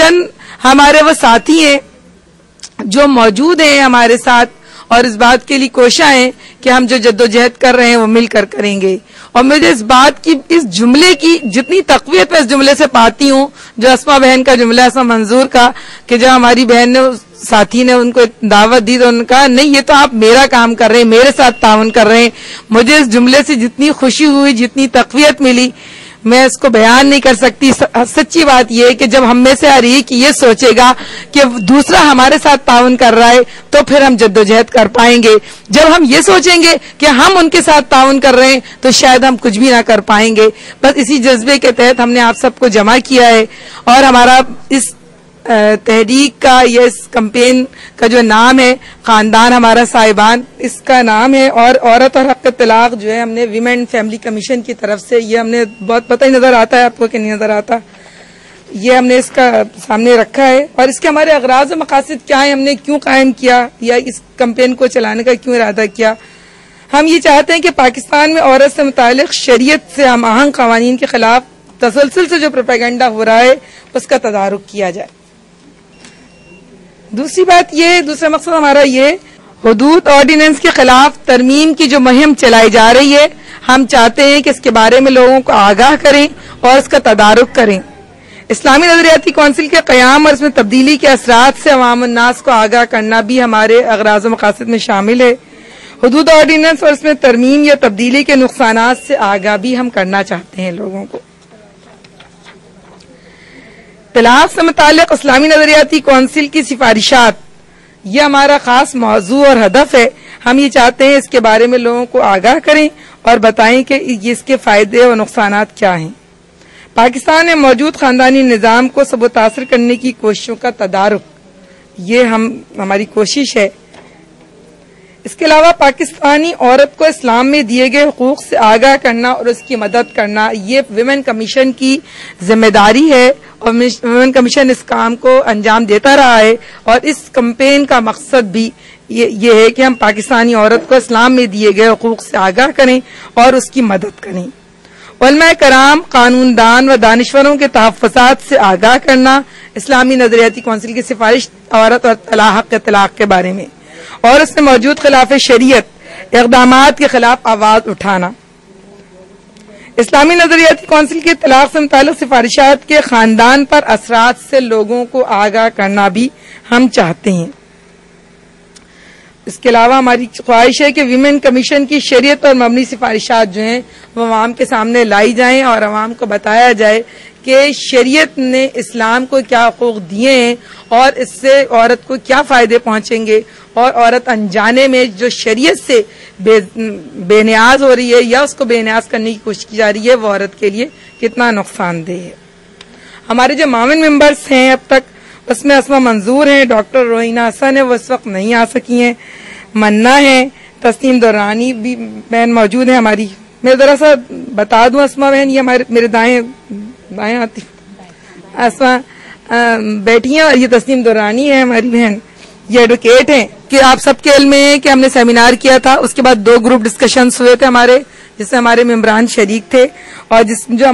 चंद हमारे वो साथी हैं जो मौजूद हैं हमारे साथ, और इस बात के लिए कोशिश है कि हम जो जद्दोजहद कर रहे हैं वो मिलकर करेंगे। और मुझे इस बात की, इस जुमले की जितनी तक़वियत मैं इस जुमले से पाती हूँ, जो अस्मा बहन का जुमला, अस्मा मंजूर का, कि जब हमारी बहन ने, साथी ने उनको दावत दी तो उन्होंने कहा नहीं ये तो आप मेरा काम कर रहे हैं, मेरे साथ ताउन कर रहे हैं। मुझे इस जुमले से जितनी खुशी हुई, जितनी तक़वियत मिली, मैं इसको बयान नहीं कर सकती। सच्ची बात यह है कि जब हम में से हर एक ये सोचेगा कि दूसरा हमारे साथ ताउन कर रहा है तो फिर हम जद्दोजहद कर पाएंगे। जब हम ये सोचेंगे कि हम उनके साथ ताउन कर रहे हैं तो शायद हम कुछ भी ना कर पाएंगे। बस इसी जज्बे के तहत हमने आप सबको जमा किया है, और हमारा इस तहरीक का, ये इस कैंपेन का जो नाम है खानदान हमारा साहिबान, इसका नाम है। और औरत और हक तलाक जो है हमने विमेन फैमिली कमीशन की तरफ से, ये हमने बहुत पता ही नजर आता है आपको कि नहीं नजर आता, ये हमने इसका सामने रखा है। और इसके हमारे अगराज और मकासद क्या है, हमने क्यों कायम किया या इस कैंपेन को चलाने का क्यों इरादा किया। हम ये चाहते हैं कि पाकिस्तान में औरत से मुतालिक शरीयत से हम आहंग कवानीन के खिलाफ तसलसल से जो प्रोपेगेंडा हो रहा है उसका तदारुक किया जाए। दूसरी बात ये, दूसरा मकसद हमारा ये, हुदूद ऑर्डिनेंस के खिलाफ तरमीम की जो मुहिम चलाई जा रही है, हम चाहते हैं कि इसके बारे में लोगों को आगाह करें और इसका तदारुक करें। इस्लामी नजरियाती कौंसिल के क़याम और इसमें तब्दीली के असरात से अवाम उन्नास को आगाह करना भी हमारे अगराज़ व मकासद में शामिल है। हुदूद ऑर्डिनेंस और इसमें तरमीम या तब्दीली के नुकसानात से आगाह भी हम करना चाहते हैं लोगों को। तलाक से मुताल्लिक़ इस्लामी नजरियाती कौंसिल की सिफारिशात, ये हमारा खास मौजू और हदफ है। हम ये चाहते हैं इसके बारे में लोगों को आगाह करें और बताएं कि इसके फायदे और नुकसानात क्या हैं। पाकिस्तान में मौजूद खानदानी निज़ाम को सबुतासर करने की कोशिशों का तदारुक, ये हमारी कोशिश है। इसके अलावा पाकिस्तानी औरत को इस्लाम में दिए गए हुकूक से आगाह करना और उसकी मदद करना, ये विमेन कमीशन की जिम्मेदारी है और विमेन कमीशन इस काम को अंजाम देता रहा है। और इस कैंपेन का मकसद भी ये है कि हम पाकिस्तानी औरत को इस्लाम में दिए गए हुकूक से आगाह करें और उसकी मदद करें। उलमा कराम, कानूनदान व दानिश्वरों के तहफ़्फ़ुज़ात से आगाह करना, इस्लामी नजरियाती कौंसिल की सिफारिश औरत और तलाक के बारे में और उसमें मौजूद खिलाफ शरीयत इक़दामात के खिलाफ आवाज उठाना। इस्लामी नजरियाती कौंसिल के तलाक से मुताल्लिक़ सिफारिशात के खानदान पर असरात से लोगों को आगाह करना भी हम चाहते हैं। इसके अलावा हमारी ख्वाहिश है कि विमेन कमीशन की शरीयत और मबनी सिफारिशात जो हैं वो अवाम के सामने लाई जाएं और अवाम को बताया जाए कि शरीयत ने इस्लाम को क्या हकूक दिए हैं और इससे औरत को क्या फायदे पहुंचेंगे, और औरत अनजाने में जो शरीयत से बेनियाज हो रही है या उसको बेनियाज करने की कोशिश की जा रही है वो औरत के लिए कितना नुकसानदेह है। हमारे जो मावन मेंबर्स हैं अब तक, उसमें अस्मा मंजूर हैं, डॉक्टर रोहिना हसन है, वो इस वक्त नहीं आ सकी हैं, मन्ना है, तस्नीम दुर्रानी भी बहन मौजूद है हमारी। मैं जरा सा बता दूं, अस्मा बहन ये मेरे दाएं आती, अस्मा बैठी हैं, और ये तस्नीम दुर्रानी है हमारी बहन, ये एडवोकेट हैं। कि आप सबके इल्म में है कि हमने सेमिनार किया था, उसके बाद 2 ग्रुप डिस्कशंस हुए थे हमारे, जिसमें हमारे मेंबरान शरीक थे, और जो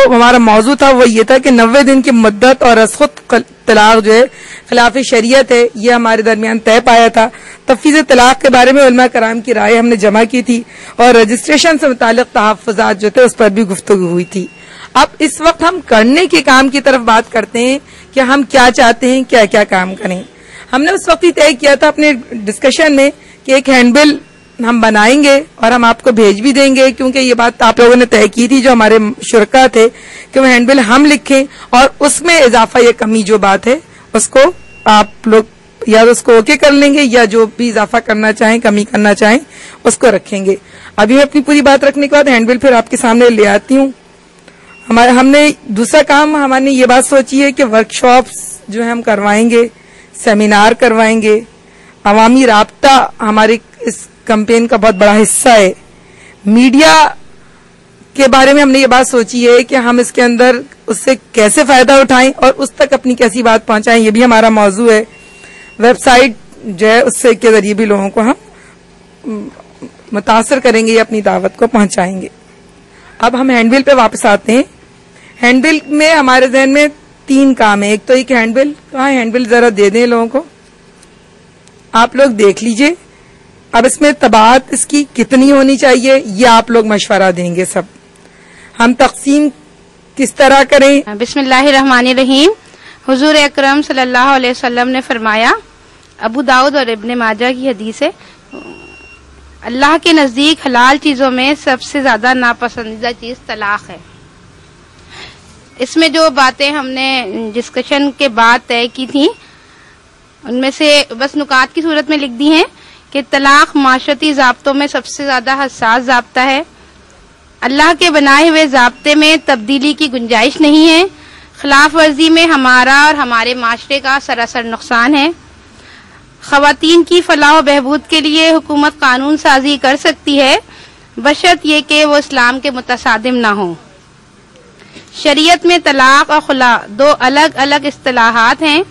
हमारा मौजू था वो ये था कि 90 दिन की मुद्दत और रसख़ुत तलाक जो है खिलाफ शरीयत है, ये हमारे दरमियान तय पाया था। तफवीज़ तलाक के बारे में उलमा कराम की राय हमने जमा की थी और रजिस्ट्रेशन से मुताल्लिक़ तहफ़्फ़ुज़ात जो थे उस पर भी गुफ्तगू हुई थी। अब इस वक्त हम करने के काम की तरफ बात करते हैं कि हम क्या चाहते हैं, क्या क्या काम करें। हमने उस वक्त ही तय किया था अपने डिस्कशन में कि एक हैंडबिल हम बनाएंगे और हम आपको भेज भी देंगे, क्योंकि ये बात आप लोगों ने तय की थी जो हमारे शुरका थे कि वो हैंडबिल हम लिखें और उसमें इजाफा या कमी जो बात है उसको आप लोग या उसको ओके कर लेंगे या जो भी इजाफा करना चाहें, कमी करना चाहें उसको रखेंगे। अभी मैं अपनी पूरी बात रखने के बाद हैंडबिल फिर आपके सामने ले आती हूँ। हमने दूसरा काम हमारे ये बात सोची है कि वर्कशॉप्स जो है हम करवाएंगे, सेमिनार करवाएंगे। अवामी राब्ता हमारे इस कैंपेन का बहुत बड़ा हिस्सा है। मीडिया के बारे में हमने ये बात सोची है कि हम इसके अंदर उससे कैसे फायदा उठाएं और उस तक अपनी कैसी बात पहुंचाएं, ये भी हमारा मौजू है। वेबसाइट जो है उससे के जरिए भी लोगों को हम मुतासर करेंगे या अपनी दावत को पहुंचाएंगे। अब हम हैंडबिल पे वापस आते हैं। हैंडबिल में हमारे जहन में 3 काम है। एक तो एक हैंडबिल, कहाँ हैंडबिल जरा दे दें लोगों को, आप लोग देख लीजिए। अब इसमें तबात इसकी कितनी होनी चाहिए ये आप लोग मशवरा देंगे। सब हम तकसीम किस तरह करें। बिस्मिल्लाहिर्रहमानिर्रहीम। हुजूर अकरम सल्लल्लाहु अलैहि वसल्लम ने फरमाया, अबू दाऊद और इब्ने माजा की हदीस है, अल्लाह के नजदीक हलाल चीजों में सबसे ज्यादा नापसंदीदा चीज तलाक है। इसमें जो बातें हमने डिस्कशन के बाद तय की थी उनमें से बस नुकात की सूरत में लिख दी हैं कि तलाक माशरती ज़ाब्तों में सबसे ज्यादा हसास ज़ाब्ता है। अल्लाह के बनाए हुए ज़ाब्ते में तब्दीली की गुंजाइश नहीं है। खिलाफ वर्जी में हमारा और हमारे माशरे का सरासर नुकसान है। खवातीन की फलाह व बहबूद के लिए हुकूमत कानून साजी कर सकती है, बशर्त ये कि वो इस्लाम के मुतसादिम ना हो। शरीयत में तलाक और खुला 2 अलग अलग इस्तिलाहात हैं।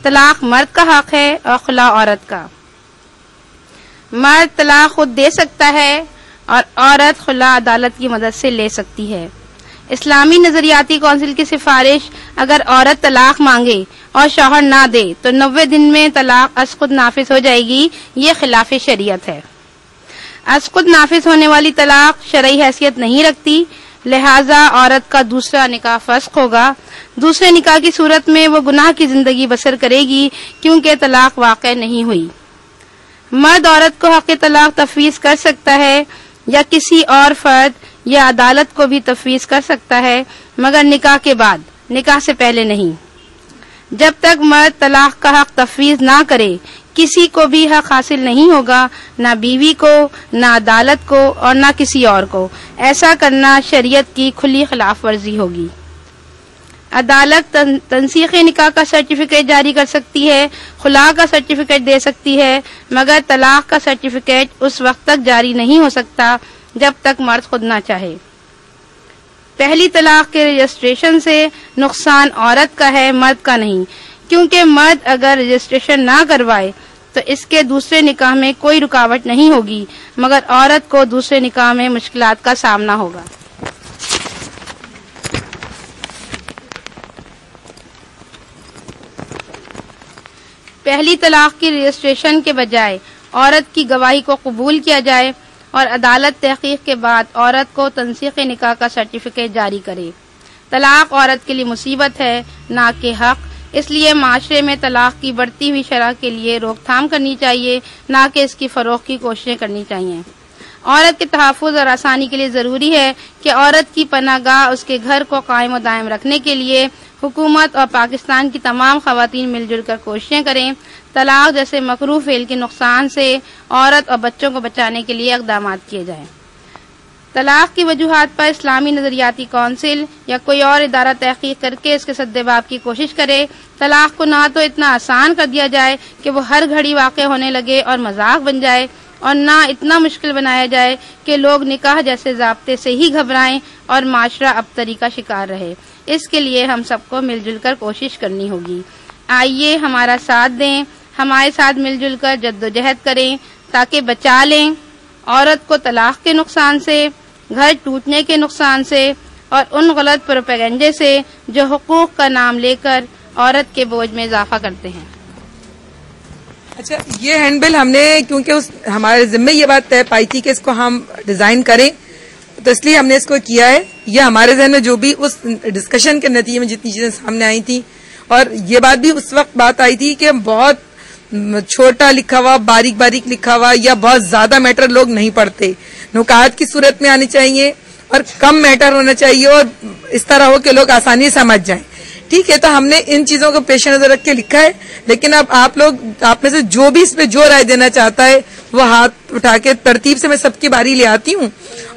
तलाक मर्द का हक है और खुला औरत का। मर्द तलाक खुद दे सकता है और औरत खुला अदालत की मदद से ले सकती है। इस्लामी नजरियाती कौंसिल की सिफारिश, अगर औरत तलाक मांगे और शौहर ना दे तो 90 दिन में तलाक अज़-खुद नाफिज हो जाएगी। ये खिलाफ शरीयत है। अज़-खुद नाफिज होने वाली तलाक शरई हैसियत नहीं रखती, लिहाजा औरत का दूसरा निकाह फस्ख होगा। दूसरे निकाह की सूरत में वो गुनाह की जिंदगी बसर करेगी क्योंकि तलाक वाक़ नहीं हुई। मर्द औरत को हक़ तलाक तफवीज़ कर सकता है या किसी और फर्द या अदालत को भी तफवीज़ कर सकता है, मगर निकाह के बाद, निकाह से पहले नहीं। जब तक मर्द तलाक का हक तफवीज़ ना करे किसी को भी हक हासिल नहीं होगा, ना बीवी को, ना अदालत को और ना किसी और को। ऐसा करना शरीयत की खुली खिलाफ वर्जी होगी। अदालत तंसीख़ निकाह का सर्टिफिकेट जारी कर सकती है, खुला का सर्टिफिकेट दे सकती है, मगर तलाक का सर्टिफिकेट उस वक्त तक जारी नहीं हो सकता जब तक मर्द खुद ना चाहे। पहली तलाक के रजिस्ट्रेशन से नुकसान औरत का है, मर्द का नहीं, क्योंकि मर्द अगर रजिस्ट्रेशन ना करवाए तो इसके दूसरे निकाह में कोई रुकावट नहीं होगी, मगर औरत को दूसरे निकाह में मुश्किलात का सामना होगा। पहली तलाक की रजिस्ट्रेशन के बजाय औरत की गवाही को कबूल किया जाए और अदालत तहकीक के बाद औरत को तंसीख़ निकाह का सर्टिफिकेट जारी करे। तलाक औरत के लिए मुसीबत है, ना कि हक। इसलिए माशरे में तलाक की बढ़ती हुई शरह के लिए रोकथाम करनी चाहिए, ना कि इसकी फरोख्त की कोशिशें करनी चाहिए। औरत के तहफ़्फ़ुज़ और आसानी के लिए ज़रूरी है कि औरत की पनाहगाह उसके घर को कायम व दायम रखने के लिए हुकूमत और पाकिस्तान की तमाम ख़वातीन मिलजुल कर कोशिशें करें। तलाक जैसे मकरूह फेल के नुकसान से औरत और बच्चों को बचाने के लिए इक़दामात किए जाएं। तलाक की वजूहात पर इस्लामी नजरियाती कौंसिल या कोई और इदारा तहकीक करके इसके सद्देबाब की कोशिश करे। तलाक को ना तो इतना आसान कर दिया जाए कि वो हर घड़ी वाक़ होने लगे और मजाक बन जाए, और ना इतना मुश्किल बनाया जाए कि लोग निकाह जैसे ज़ाब्ते से ही घबराएं और माशरा अबतरी का शिकार रहे। इसके लिए हम सबको मिलजुल कर कोशिश करनी होगी। आइए हमारा साथ दें, हमारे साथ मिलजुल कर जद्दोजहद करें ताकि बचा लें औरत को तलाक के नुकसान से, घर टूटने के नुकसान से और उन गलत प्रोपेगेंडे से जो हुकूक का नाम लेकर औरत के बोझ में इजाफा करते हैं। अच्छा, ये हैंडबिल हमने क्योंकि हमारे जिम्मे ये बात तय पाई थी कि इसको हम डिजाइन करें, तो इसलिए हमने इसको किया है। ये हमारे जहन में जो भी उस डिस्कशन के नतीजे में जितनी चीजें सामने आई थी, और ये बात भी उस वक्त बात आई थी कि बहुत छोटा लिखा हुआ, बारीक बारीक लिखा हुआ या बहुत ज्यादा मैटर लोग नहीं पढ़ते, नुकात की सूरत में आनी चाहिए और कम मैटर होना चाहिए और इस तरह हो कि लोग आसानी से समझ जाएं। ठीक है, तो हमने इन चीजों को पेश नजर रख के लिखा है। लेकिन अब आप लोग, आप में से जो भी इस पे जो राय देना चाहता है वो हाथ उठा के तरतीब से मैं सबकी बारी ले आती हूँ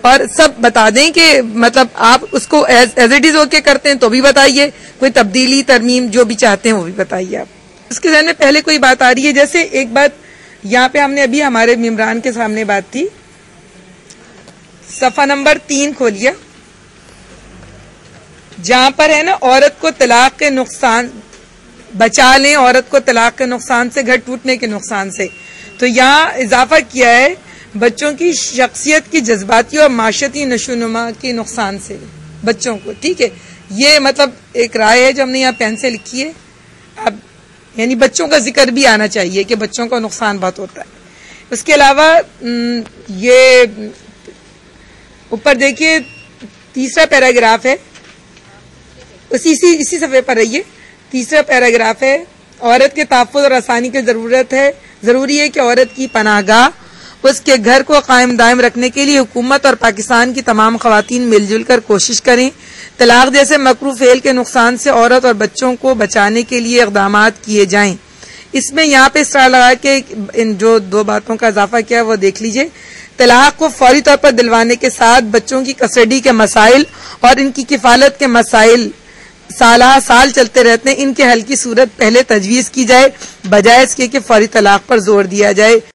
और सब बता दें कि मतलब आप उसको एज इट इज ओके करते हैं तो भी बताइए, कोई तब्दीली तरमीम जो भी चाहते हैं वो भी बताइए। आप उसके जहन में पहले कोई बात आ रही है, जैसे एक बात यहाँ पे हमने अभी हमारे मेम्बरान के सामने बात थी, सफा नंबर 3 खोलिए, जहां पर है ना औरत को तलाक के नुकसान, बचा लें औरत को तलाक के नुकसान से, घर टूटने के नुकसान से। तो यहाँ इजाफा किया है बच्चों की शख्सियत की, जज्बाती और माशरती नशोनुमा के नुकसान से बच्चों को। ठीक है, ये मतलब एक राय है जो हमने यहाँ पेन से लिखी है। अब यानी बच्चों का जिक्र भी आना चाहिए कि बच्चों का नुकसान बहुत होता है। उसके अलावा ये ऊपर देखिए तीसरा पैराग्राफ है, इसी सफ़े पर रहिए, तीसरा पैराग्राफ है, औरत के तहफ़्फ़ुज़ और आसानी की जरूरी है कि औरत की पनाहगाह उसके घर को कायम दायम रखने के लिए हुकूमत और पाकिस्तान की तमाम खवातीन मिलजुल कर कोशिश करें। तलाक जैसे मकरूह फेल के नुकसान से औरत और बच्चों को बचाने के लिए इक़दामात किए जाएं। इसमें यहाँ पे स्टार लगा के इन जो 2 बातों का इजाफा किया वो देख लीजिए। तलाक को फौरी तौर पर दिलवाने के साथ बच्चों की कस्टडी के मसाइल और इनकी किफालत के मसाइल साल चलते रहते हैं, इनके हल की सूरत पहले तजवीज़ की जाए बजाय इसके कि फौरी तलाक पर जोर दिया जाए।